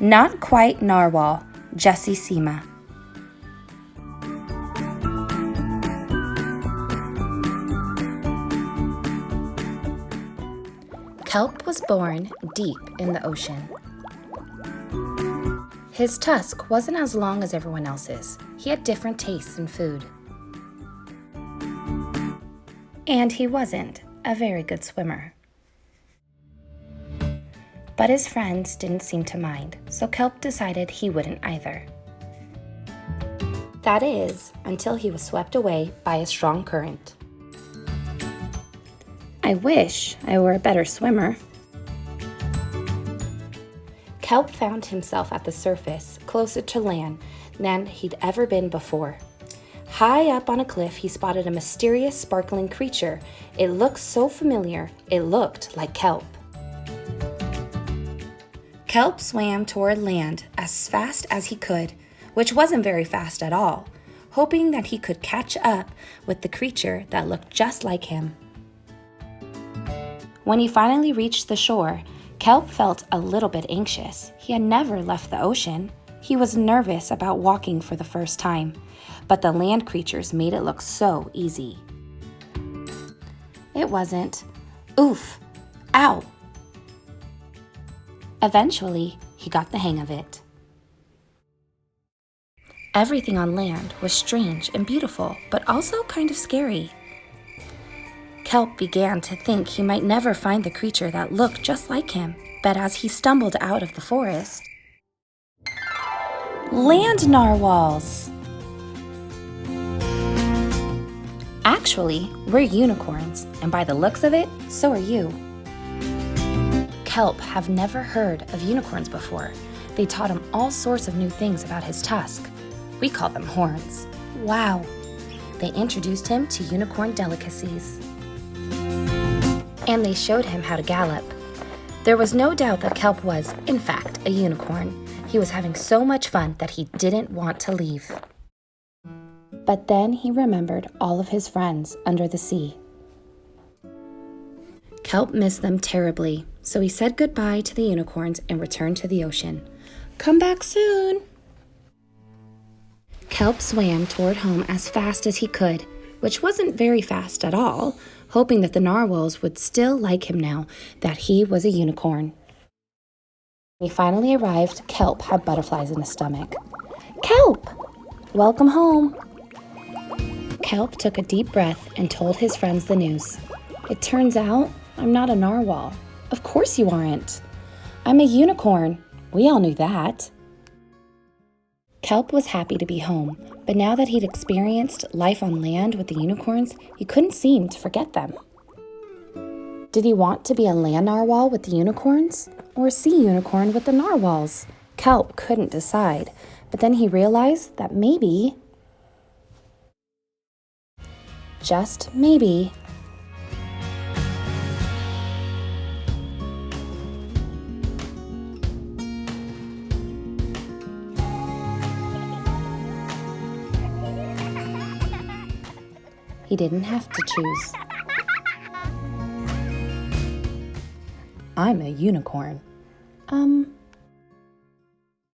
Not Quite Narwhal, Jessie Sima. Kelp was born deep in the ocean. His tusk wasn't as long as everyone else's. He had different tastes in food. And he wasn't a very good swimmer. But his friends didn't seem to mind, so Kelp decided he wouldn't either. That is, until he was swept away by a strong current. I wish I were a better swimmer. Kelp found himself at the surface, closer to land than he'd ever been before. High up on a cliff, he spotted a mysterious, sparkling creature. It looked so familiar, it looked like Kelp. Kelp swam toward land as fast as he could, which wasn't very fast at all, hoping that he could catch up with the creature that looked just like him. When he finally reached the shore, Kelp felt a little bit anxious. He had never left the ocean. He was nervous about walking for the first time, but the land creatures made it look so easy. It wasn't. Oof! Ow! Eventually, he got the hang of it. Everything on land was strange and beautiful, but also kind of scary. Kelp began to think he might never find the creature that looked just like him, but as he stumbled out of the forest, land narwhals! Actually, we're unicorns, and by the looks of it, so are you. Kelp have never heard of unicorns before. They taught him all sorts of new things about his tusk. We call them horns. Wow! They introduced him to unicorn delicacies. And they showed him how to gallop. There was no doubt that Kelp was, in fact, a unicorn. He was having so much fun that he didn't want to leave. But then he remembered all of his friends under the sea. Kelp missed them terribly, so he said goodbye to the unicorns and returned to the ocean. Come back soon! Kelp swam toward home as fast as he could, which wasn't very fast at all, hoping that the narwhals would still like him now that he was a unicorn. When he finally arrived, Kelp had butterflies in his stomach. Kelp! Welcome home! Kelp took a deep breath and told his friends the news. It turns out I'm not a narwhal. Of course you aren't. I'm a unicorn. We all knew that. Kelp was happy to be home, but now that he'd experienced life on land with the unicorns, he couldn't seem to forget them. Did he want to be a land narwhal with the unicorns, or a sea unicorn with the narwhals? Kelp couldn't decide, but then he realized that maybe, just maybe, he didn't have to choose. I'm a unicorn.